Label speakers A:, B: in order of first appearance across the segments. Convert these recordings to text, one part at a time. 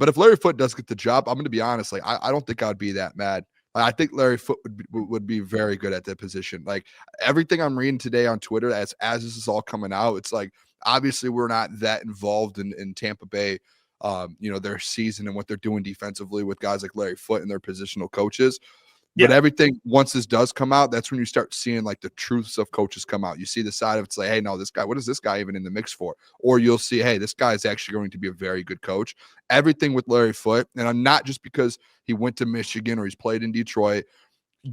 A: But if Larry Foote does get the job, I'm going to be honest. Like, I don't think I'd be that mad. I think Larry Foote would be very good at that position. Like, everything I'm reading today on Twitter, as this is all coming out, it's like, obviously we're not that involved in Tampa Bay, their season and what they're doing defensively with guys like Larry Foote and their positional coaches. But everything, once this does come out, that's when you start seeing like the truths of coaches come out. You see the side of it's like, hey, no, this guy, what is this guy even in the mix for? Or you'll see, hey, this guy is actually going to be a very good coach. Everything with Larry Foote, and I'm not just because he went to Michigan or he's played in Detroit.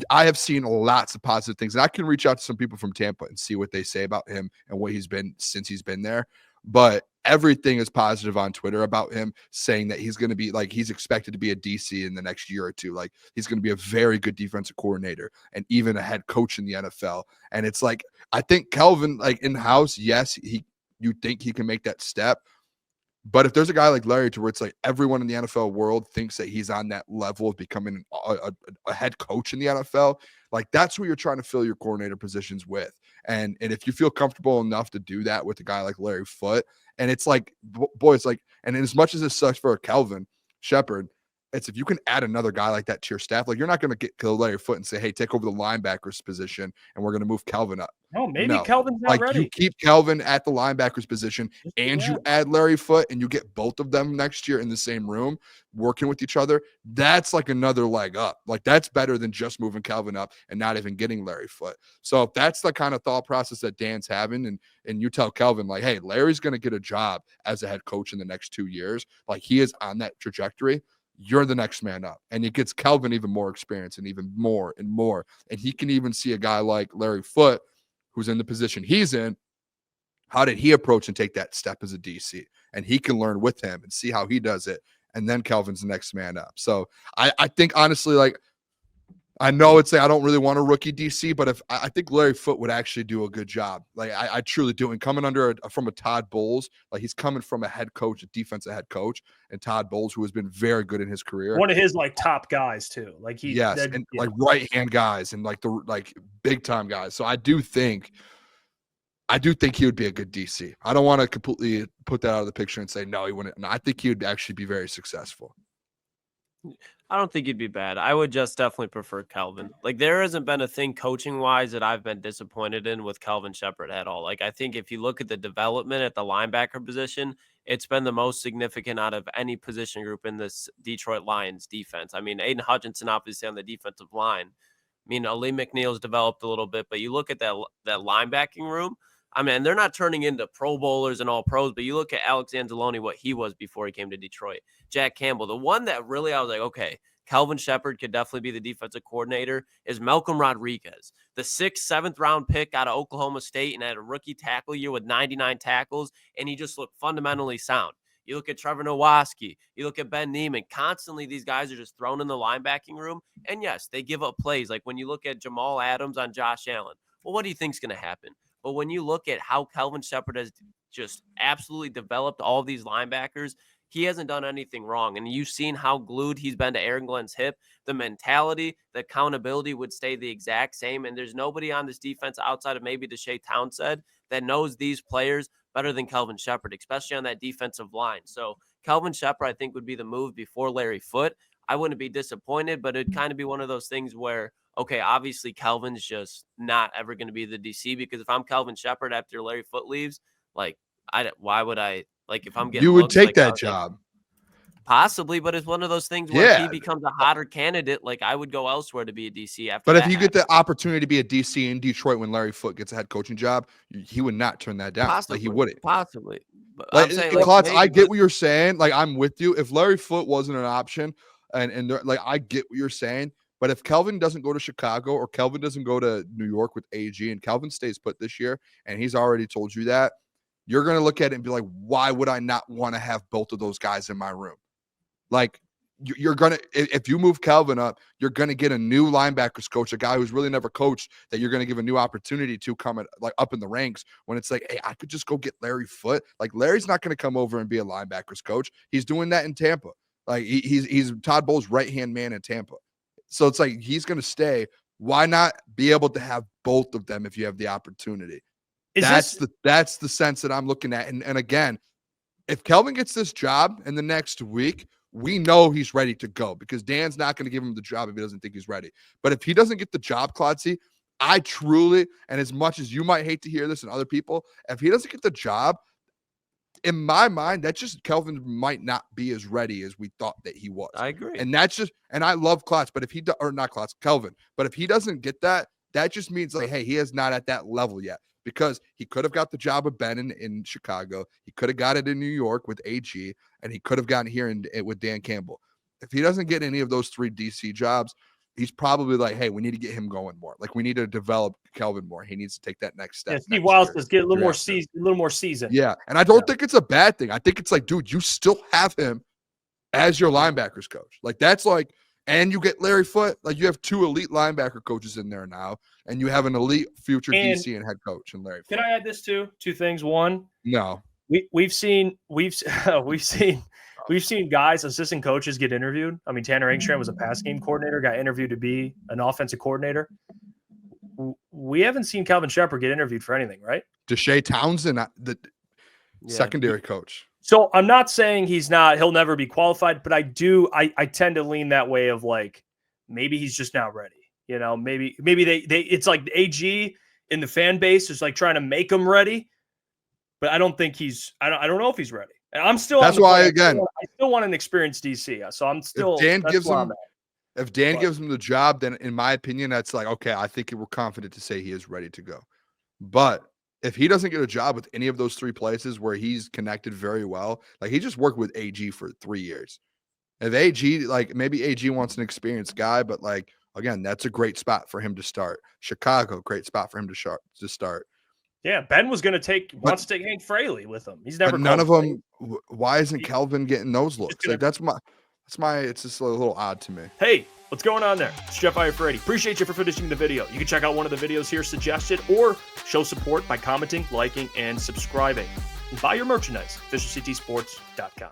A: I have seen lots of positive things, and I can reach out to some people from Tampa and see what they say about him and what he's been since he's been there. But everything is positive on Twitter about him, saying that he's going to be like, he's expected to be a DC in the next year or two. Like, he's going to be a very good defensive coordinator and even a head coach in the NFL. And it's like, I think Kelvin, like in house, yes, you think he can make that step. But if there's a guy like Larry to where it's like everyone in the NFL world thinks that he's on that level of becoming a head coach in the NFL, like that's what you're trying to fill your coordinator positions with. And if you feel comfortable enough to do that with a guy like Larry Foote, and it's like, boy, it's like, and as much as it sucks for Kelvin Sheppard, it's if you can add another guy like that to your staff, like you're not going to kill Larry Foote and say, hey, take over the linebackers position and we're going to move Kelvin up.
B: No, Kelvin's not ready.
A: You keep Kelvin at the linebackers position and you add Larry Foote and you get both of them next year in the same room working with each other. That's like another leg up. Like that's better than just moving Kelvin up and not even getting Larry Foote. So if that's the kind of thought process that Dan's having, and you tell Kelvin like, hey, Larry's going to get a job as a head coach in the next 2 years, like he is on that trajectory, you're the next man up. And it gets Kelvin even more experience and even more and more. And he can even see a guy like Larry Foote, who's in the position he's in. How did he approach and take that step as a DC? And he can learn with him and see how he does it. And then Kelvin's the next man up. So I think honestly, like, I know it's like I don't really want a rookie DC, but if I think Larry Foote would actually do a good job. Like I truly do. And coming from a Todd Bowles, like he's coming from a head coach, a defensive head coach, and Todd Bowles, who has been very good in his career.
B: One of his like top guys too. Like
A: like right hand guys and like the big time guys. So I do think he would be a good DC. I don't want to completely put that out of the picture and say no, he wouldn't. No, I think he would actually be very successful.
C: I don't think he'd be bad. I would just definitely prefer Kelvin. Like, there hasn't been a thing coaching-wise that I've been disappointed in with Kelvin Sheppard at all. Like, I think if you look at the development at the linebacker position, it's been the most significant out of any position group in this Detroit Lions defense. I mean, Aiden Hutchinson, obviously, on the defensive line. I mean, Ali McNeil's developed a little bit, but you look at that linebacking room, I mean, they're not turning into Pro Bowlers and all pros, but you look at Alex Anzalone, what he was before he came to Detroit. Jack Campbell, the one that really I was like, okay, Kelvin Sheppard could definitely be the defensive coordinator is Malcolm Rodriguez, the 6th, 7th round pick out of Oklahoma State and had a rookie tackle year with 99 tackles, and he just looked fundamentally sound. You look at Trevor Nowaski, you look at Ben Neiman, constantly these guys are just thrown in the linebacking room, and yes, they give up plays. Like when you look at Jamal Adams on Josh Allen, well, what do you think's going to happen? But when you look at how Kelvin Sheppard has just absolutely developed all of these linebackers, he hasn't done anything wrong. And you've seen how glued he's been to Aaron Glenn's hip. The mentality, the accountability would stay the exact same. And there's nobody on this defense outside of maybe Deshae Townsend that knows these players better than Kelvin Sheppard, especially on that defensive line. So Kelvin Sheppard, I think, would be the move before Larry Foote. I wouldn't be disappointed, but it'd kind of be one of those things where, okay, obviously Kelvin's just not ever going to be the DC, because if I'm Kelvin Sheppard after Larry Foote leaves, like, why would I, like, if I'm getting
A: you would
C: looks,
A: take
C: like,
A: that job.
C: Possibly, but it's one of those things where if he becomes a hotter candidate, like, I would go elsewhere to be a DC after.
A: But if you get the opportunity to be a DC in Detroit when Larry Foote gets a head coaching job, he would not turn that down.
C: Possibly,
A: like, he wouldn't.
C: Possibly. But
A: like,
C: I'm saying,
A: Klotz, I get what you're saying. Like, I'm with you. If Larry Foote wasn't an option, and like, I get what you're saying. But if Kelvin doesn't go to Chicago or Kelvin doesn't go to New York with AG and Kelvin stays put this year, and he's already told you that, you're going to look at it and be like, why would I not want to have both of those guys in my room? Like, you're going to, if you move Kelvin up, you're going to get a new linebackers coach, a guy who's really never coached, that you're going to give a new opportunity to come like up in the ranks, when it's like, hey, I could just go get Larry Foote. Like, Larry's not going to come over and be a linebackers coach. He's doing that in Tampa. Like, he's Todd Bowles' right-hand man in Tampa. So it's like, he's going to stay. Why not be able to have both of them if you have the opportunity? That's the sense that I'm looking at. And again, if Kelvin gets this job in the next week, we know he's ready to go because Dan's not going to give him the job if he doesn't think he's ready. But if he doesn't get the job, Klotzy, I truly, and as much as you might hate to hear this and other people, if he doesn't get the job, in my mind, that just Kelvin might not be as ready as we thought that he was.
C: I agree.
A: And that's just, and I love Klotz, but if he, or not Klotz, Kelvin, but if he doesn't get that, that just means like, hey, he is not at that level yet because he could have got the job with Ben in Chicago. He could have got it in New York with AG, and he could have gotten here with Dan Campbell. If he doesn't get any of those 3 DC jobs, he's probably like, hey, we need to get him going more. Like we need to develop Kelvin more. He needs to take that next step.
B: Yeah, Steve Wiles does get a little more season.
A: Yeah. And I don't think it's a bad thing. I think it's like, dude, you still have him as your linebackers coach. Like that's like, and you get Larry Foote. Like you have 2 elite linebacker coaches in there now, and you have an elite future DC and head coach in Larry Foote.
B: Can I add this too? 2 things. One,
A: no,
B: we've seen guys, assistant coaches get interviewed. I mean, Tanner Engstrand was a pass game coordinator, got interviewed to be an offensive coordinator. We haven't seen Kelvin Sheppard get interviewed for anything, right?
A: Deshae Townsend, the secondary coach.
B: So I'm not saying he'll never be qualified, but I tend to lean that way of like, maybe he's just not ready. You know, maybe it's like the AG in the fan base is like trying to make him ready, but I don't think I don't know if he's ready. And I'm still,
A: that's why again,
B: I still want an experienced DC. So I'm still,
A: if Dan gives him the job, then in my opinion, that's like, okay, I think we're confident to say he is ready to go. But if he doesn't get a job with any of those 3 places where he's connected very well, like he just worked with AG for 3 years. If AG, like maybe AG wants an experienced guy, but like, again, that's a great spot for him to start. Chicago, great spot for him to start.
B: Yeah, Ben was going to wants to take Hank Fraley with him. He's never.
A: None of them. Why isn't Kelvin getting those looks? Like that's my. It's just a little odd to me.
B: Hey, what's going on there? It's Jeff Iafrate. Appreciate you for finishing the video. You can check out one of the videos here suggested, or show support by commenting, liking, and subscribing. And buy your merchandise. officialctsports.com.